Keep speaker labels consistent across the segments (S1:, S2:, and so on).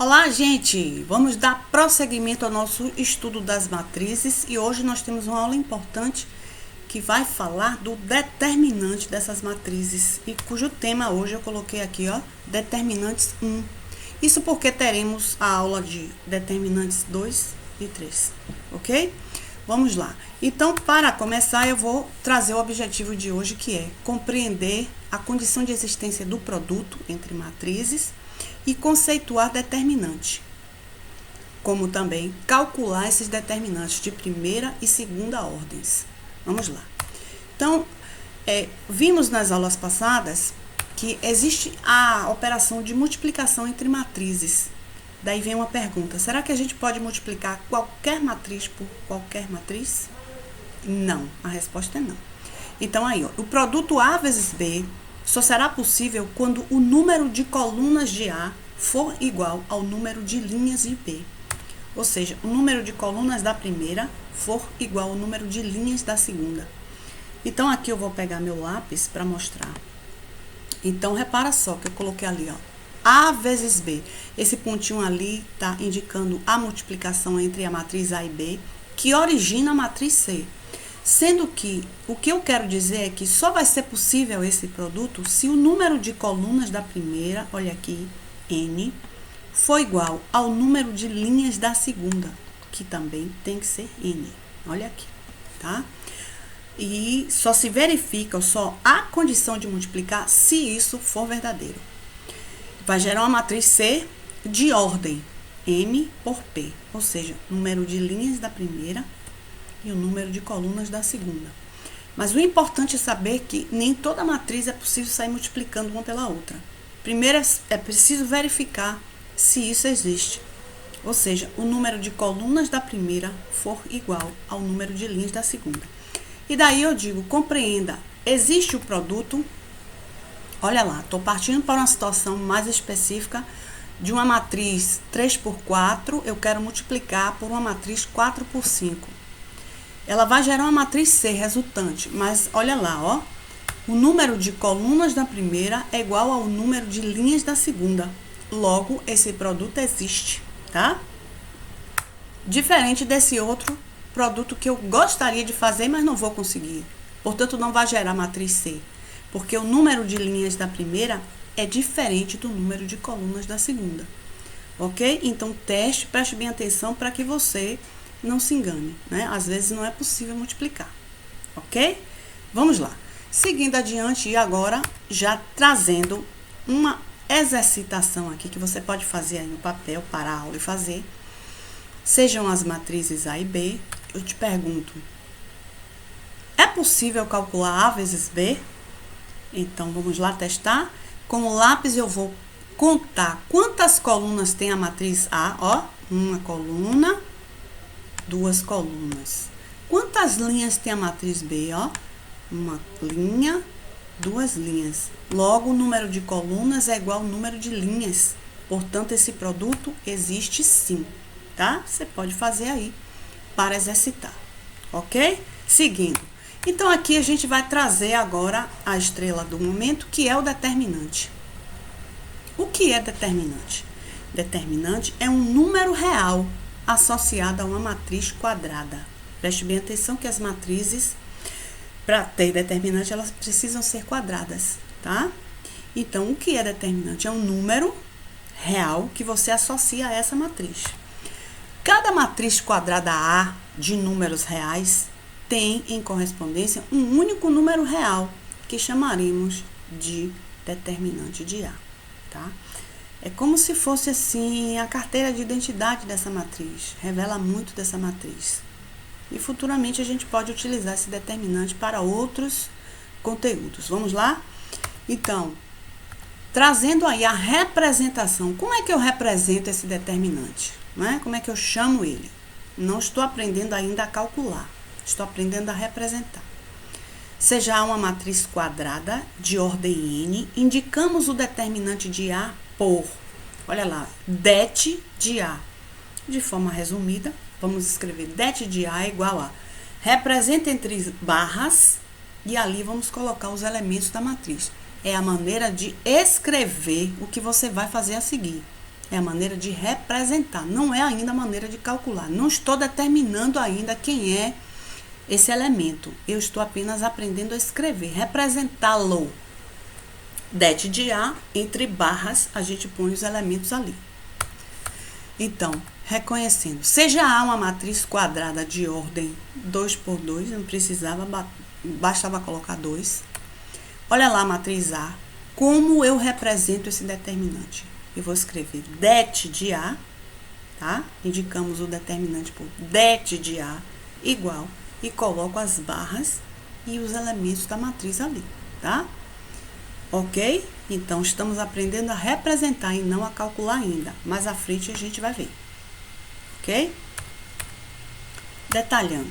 S1: Olá, gente! Vamos dar prosseguimento ao nosso estudo das matrizes e hoje nós temos uma aula importante que vai falar do determinante dessas matrizes e cujo tema hoje eu coloquei aqui, ó, determinantes 1. Isso porque teremos a aula de determinantes 2 e 3, ok? Vamos lá. Então, para começar, eu vou trazer o objetivo de hoje, que é compreender a condição de existência do produto entre matrizes e conceituar determinante, como também calcular esses determinantes de primeira e segunda ordens. Vamos lá. Então, vimos nas aulas passadas que existe a operação de multiplicação entre matrizes. Daí vem uma pergunta: será que a gente pode multiplicar qualquer matriz por qualquer matriz? Não, a resposta é não. Então aí, ó, o produto A vezes B só será possível quando o número de colunas de A for igual ao número de linhas de B. Ou seja, o número de colunas da primeira for igual ao número de linhas da segunda. Então, aqui eu vou pegar meu lápis para mostrar. Então, repara só que eu coloquei ali, ó, A vezes B. Esse pontinho ali está indicando a multiplicação entre a matriz A e B, que origina a matriz C. Sendo que o que eu quero dizer é que só vai ser possível esse produto se o número de colunas da primeira, olha aqui, N, for igual ao número de linhas da segunda, que também tem que ser N. Olha aqui, tá? E só se verifica, ou só há condição de multiplicar se isso for verdadeiro. Vai gerar uma matriz C de ordem M por P, ou seja, número de linhas da primeira e o número de colunas da segunda. Mas o importante é saber que nem toda matriz é possível sair multiplicando uma pela outra. Primeiro é preciso verificar se isso existe. Ou seja, o número de colunas da primeira for igual ao número de linhas da segunda. E daí eu digo, compreenda, existe o produto. Olha lá, estou partindo para uma situação mais específica de uma matriz 3 por 4, eu quero multiplicar por uma matriz 4 por 5. Ela vai gerar uma matriz C resultante, mas olha lá, ó, o número de colunas da primeira é igual ao número de linhas da segunda. Logo, esse produto existe, tá? Diferente desse outro produto que eu gostaria de fazer, mas não vou conseguir. Portanto, não vai gerar matriz C, porque o número de linhas da primeira é diferente do número de colunas da segunda. Ok? Então, teste, preste bem atenção para que você não se engane, né? Às vezes não é possível multiplicar, ok? Vamos lá. Seguindo adiante e agora já trazendo uma exercitação aqui que você pode fazer aí no papel, parar a aula e fazer. Sejam as matrizes A e B. Eu te pergunto, é possível calcular A vezes B? Então, vamos lá testar. Com o lápis eu vou contar quantas colunas tem a matriz A, ó. Uma coluna, duas colunas. Quantas linhas tem a matriz B, ó? Uma linha, duas linhas. Logo, o número de colunas é igual ao número de linhas. Portanto, esse produto existe sim, tá? Você pode fazer aí para exercitar, ok? Seguindo. Então, aqui a gente vai trazer agora a estrela do momento, que é o determinante. O que é determinante? Determinante é um número real associada a uma matriz quadrada. Preste bem atenção que as matrizes, para ter determinante, elas precisam ser quadradas, tá? Então, o que é determinante? É um número real que você associa a essa matriz. Cada matriz quadrada A de números reais tem em correspondência um único número real, que chamaremos de determinante de A, tá? É como se fosse assim a carteira de identidade dessa matriz, revela muito dessa matriz. E futuramente a gente pode utilizar esse determinante para outros conteúdos. Vamos lá? Então, trazendo aí a representação, como é que eu represento esse determinante? Né? Como é que eu chamo ele? Não estou aprendendo ainda a calcular, estou aprendendo a representar. Seja uma matriz quadrada de ordem N, indicamos o determinante de A por, olha lá, det de A. De forma resumida, vamos escrever det de A é igual a, representa entre barras, e ali vamos colocar os elementos da matriz. É a maneira de escrever o que você vai fazer a seguir. É a maneira de representar, não é ainda a maneira de calcular. Não estou determinando ainda quem é esse elemento. Eu estou apenas aprendendo a escrever, representá-lo. Det de A, entre barras, a gente põe os elementos ali. Então, reconhecendo, seja A uma matriz quadrada de ordem 2 por 2, não precisava, bastava colocar 2. Olha lá a matriz A, como eu represento esse determinante? Eu vou escrever det de A, tá? Indicamos o determinante por det de A igual, e coloco as barras e os elementos da matriz ali, tá? Ok? Então, estamos aprendendo a representar e não a calcular ainda. Mais à frente a gente vai ver. Ok? Detalhando.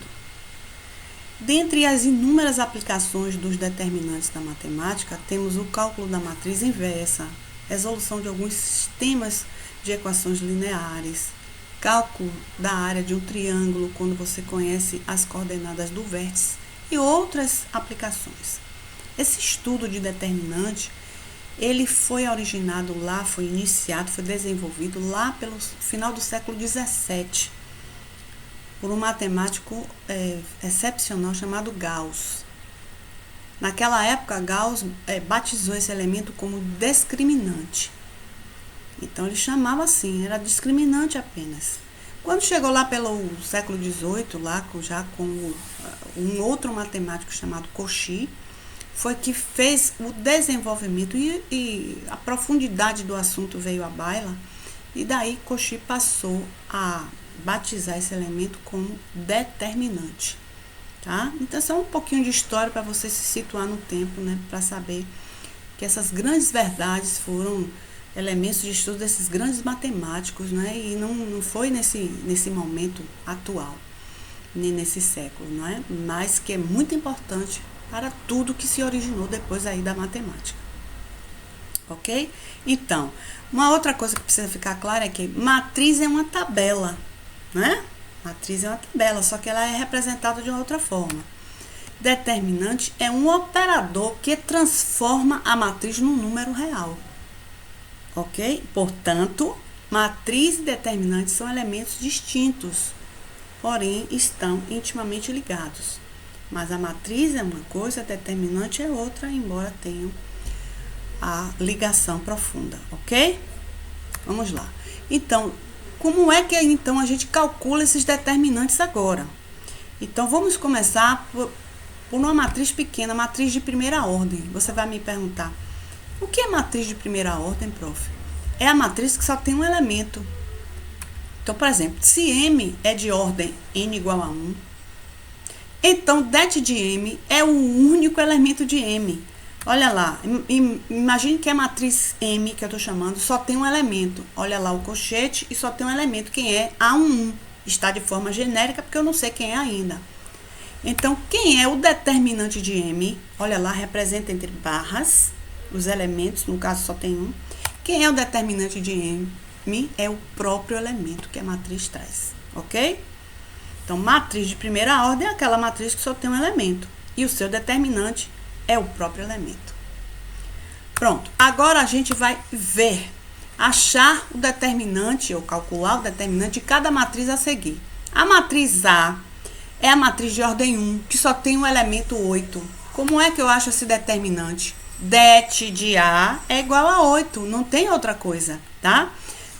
S1: Dentre as inúmeras aplicações dos determinantes da matemática, temos o cálculo da matriz inversa, resolução de alguns sistemas de equações lineares, cálculo da área de um triângulo quando você conhece as coordenadas do vértice e outras aplicações. Esse estudo de determinante, ele foi originado lá, foi iniciado, foi desenvolvido lá pelo final do século XVII, por um matemático excepcional chamado Gauss. Naquela época, Gauss batizou esse elemento como discriminante. Então, ele chamava assim, era discriminante apenas. Quando chegou lá pelo século XVIII, lá já com um outro matemático chamado Cauchy, foi que fez o desenvolvimento e a profundidade do assunto veio à baila, e daí Cauchy passou a batizar esse elemento como determinante, tá? Então, só um pouquinho de história para você se situar no tempo, né? Para saber que essas grandes verdades foram elementos de estudo desses grandes matemáticos, né? E não foi nesse momento atual, nem nesse século, não é? Mas que é muito importante para tudo que se originou depois aí da matemática. Ok? Então, uma outra coisa que precisa ficar clara é que matriz é uma tabela, né? Matriz é uma tabela, só que ela é representada de uma outra forma. Determinante é um operador que transforma a matriz num número real. Ok? Portanto, matriz e determinante são elementos distintos, porém estão intimamente ligados. Mas a matriz é uma coisa, a determinante é outra, embora tenham a ligação profunda, ok? Vamos lá. Então, como é que então a gente calcula esses determinantes agora? Então, vamos começar por uma matriz pequena, matriz de primeira ordem. Você vai me perguntar, o que é matriz de primeira ordem, prof? É a matriz que só tem um elemento. Então, por exemplo, se M é de ordem n igual a 1, então det de M é o único elemento de M. Olha lá, imagine que a matriz M, que eu estou chamando, só tem um elemento. Olha lá o colchete e só tem um elemento. Quem é? A11. Está de forma genérica porque eu não sei quem é ainda. Então, quem é o determinante de M? Olha lá, representa entre barras os elementos, no caso só tem um. Quem é o determinante de M? É o próprio elemento que a matriz traz, ok? Então, matriz de primeira ordem é aquela matriz que só tem um elemento. E o seu determinante é o próprio elemento. Pronto. Agora a gente vai ver, achar o determinante, ou calcular o determinante de cada matriz a seguir. A matriz A é a matriz de ordem 1, que só tem um elemento 8. Como é que eu acho esse determinante? Det de A é igual a 8, não tem outra coisa, tá?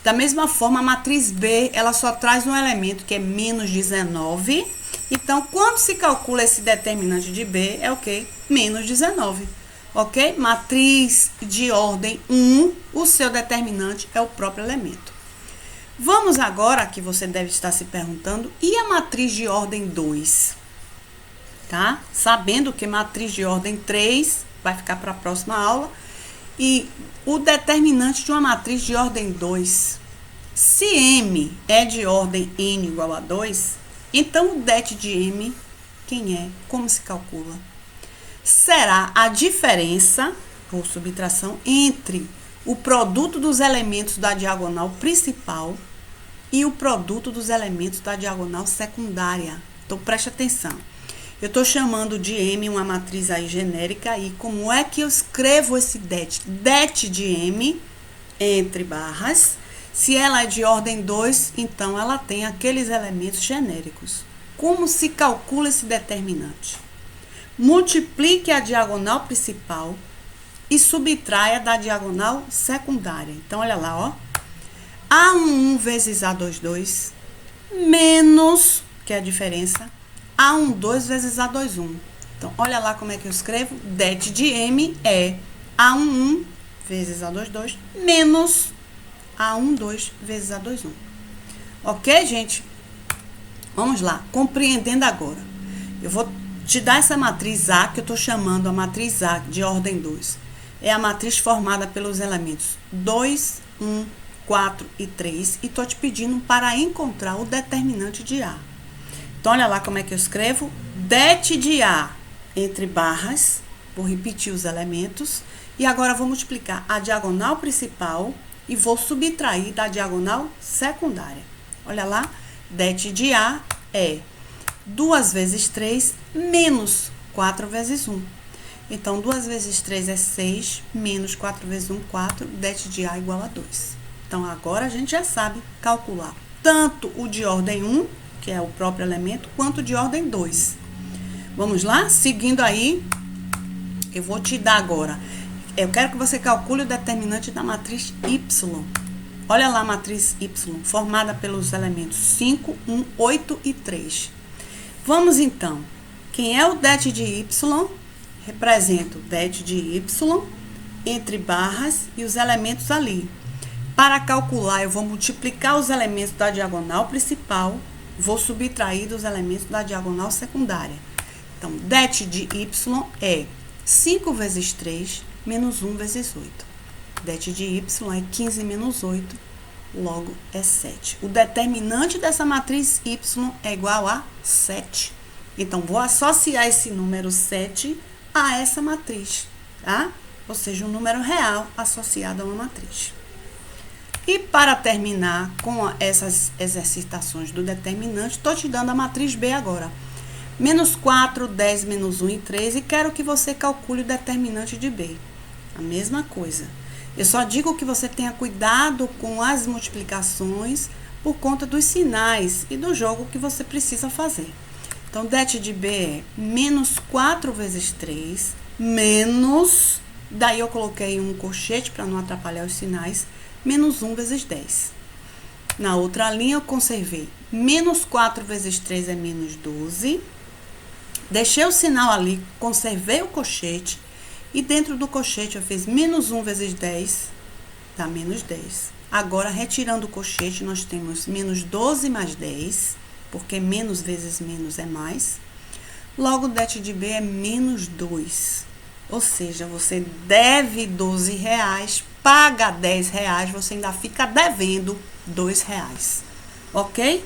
S1: Da mesma forma, a matriz B, ela só traz um elemento que é menos 19. Então, quando se calcula esse determinante de B, é o quê? Menos 19, ok? Matriz de ordem 1, o seu determinante é o próprio elemento. Vamos agora, que você deve estar se perguntando, e a matriz de ordem 2? Tá? Sabendo que matriz de ordem 3 vai ficar para a próxima aula. E o determinante de uma matriz de ordem 2. Se M é de ordem n igual a 2, então o det de M, quem é? Como se calcula? Será a diferença, por subtração, entre o produto dos elementos da diagonal principal e o produto dos elementos da diagonal secundária. Então, preste atenção. Eu estou chamando de M uma matriz aí genérica, e como é que eu escrevo esse det? Det de M, entre barras, Se ela é de ordem 2, então ela tem aqueles elementos genéricos. Como se calcula esse determinante? Multiplique a diagonal principal e subtraia da diagonal secundária. Então, olha lá, ó. A11 vezes A22 menos, que é a diferença, A12 vezes A21. Então, olha lá como é que eu escrevo. Det de M é A11 vezes A22 menos A12 vezes A21. Ok, gente? Vamos lá. Compreendendo agora. Eu vou te dar essa matriz A, que eu estou chamando a matriz A de ordem 2. É a matriz formada pelos elementos 2, 1, 4 e 3. E estou te pedindo para encontrar o determinante de A. Então, olha lá como é que eu escrevo. Det de A entre barras, vou repetir os elementos, e agora vou multiplicar a diagonal principal e vou subtrair da diagonal secundária. Olha lá, det de A é 2 vezes 3 menos 4 vezes 1. Então, 2 vezes 3 é 6, menos 4 vezes 1, 4, det de A igual a 2. Então, agora a gente já sabe calcular tanto o de ordem 1, que é o próprio elemento, quanto o de ordem 2. Vamos lá? Seguindo aí, eu vou te dar agora. Eu quero que você calcule o determinante da matriz Y. Olha lá a matriz Y, formada pelos elementos 5, 1, 8 e 3. Vamos então. Quem é o det de Y? Representa o det de Y entre barras e os elementos ali. Para calcular, eu vou multiplicar os elementos da diagonal principal, vou subtrair dos elementos da diagonal secundária. Então, det de Y é 5 vezes 3 menos 1 vezes 8. Det de Y é 15 menos 8, logo é 7. O determinante dessa matriz Y é igual a 7. Então, vou associar esse número 7 a essa matriz, tá? Ou seja, um número real associado a uma matriz. E para terminar com essas exercitações do determinante, estou te dando a matriz B agora. Menos 4, 10, menos 1 e 3, e quero que você calcule o determinante de B. A mesma coisa. Eu só digo que você tenha cuidado com as multiplicações por conta dos sinais e do jogo que você precisa fazer. Então, det de B é menos 4 vezes 3, menos, daí eu coloquei um colchete para não atrapalhar os sinais, menos 1 vezes 10. Na outra linha, eu conservei menos 4 vezes 3 é menos 12. Deixei o sinal ali, conservei o colchete, e dentro do colchete eu fiz menos 1 vezes 10, dá menos 10. Agora, retirando o colchete, nós temos menos 12 mais 10, porque menos vezes menos é mais. Logo, det de B é menos 2. Ou seja, você deve R$12, paga R$10, você ainda fica devendo R$2, ok?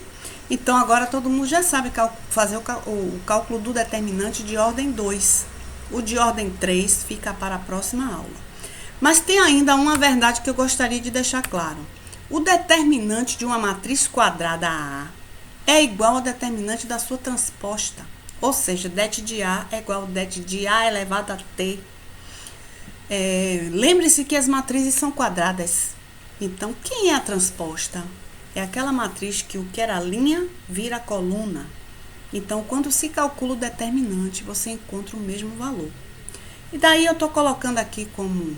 S1: Então, agora todo mundo já sabe fazer o cálculo do determinante de ordem 2. O de ordem 3 fica para a próxima aula. Mas tem ainda uma verdade que eu gostaria de deixar claro. O determinante de uma matriz quadrada A é igual ao determinante da sua transposta. Ou seja, det de A é igual ao det de A elevado a T. Lembre-se que as matrizes são quadradas. Então, quem é a transposta? É aquela matriz que o que era linha vira coluna. Então, quando se calcula o determinante, você encontra o mesmo valor. E daí eu estou colocando aqui como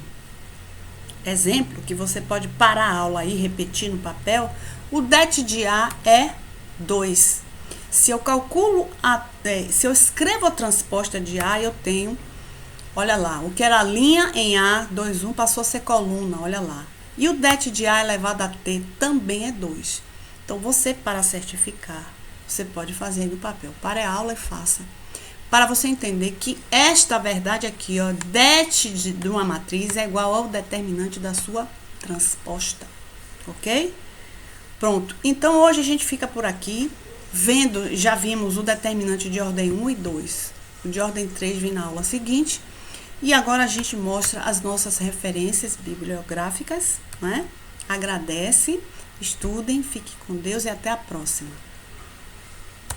S1: exemplo, que você pode parar a aula e repetir no papel, o det de A é 2. Se eu calculo, se eu escrevo a transposta de A, eu tenho, olha lá, o que era linha em A, 2, 1, passou a ser coluna, olha lá. E o det de A elevado a T também é 2. Então, você, para certificar, você pode fazer no papel. Pare a aula e faça. Para você entender que esta verdade aqui, ó, det de uma matriz é igual ao determinante da sua transposta. Ok? Pronto. Então, hoje a gente fica por aqui. Já vimos o determinante de ordem 1 e 2. O de ordem 3 vem na aula seguinte. E agora a gente mostra as nossas referências bibliográficas, né? Agradece, estudem, fiquem com Deus e até a próxima.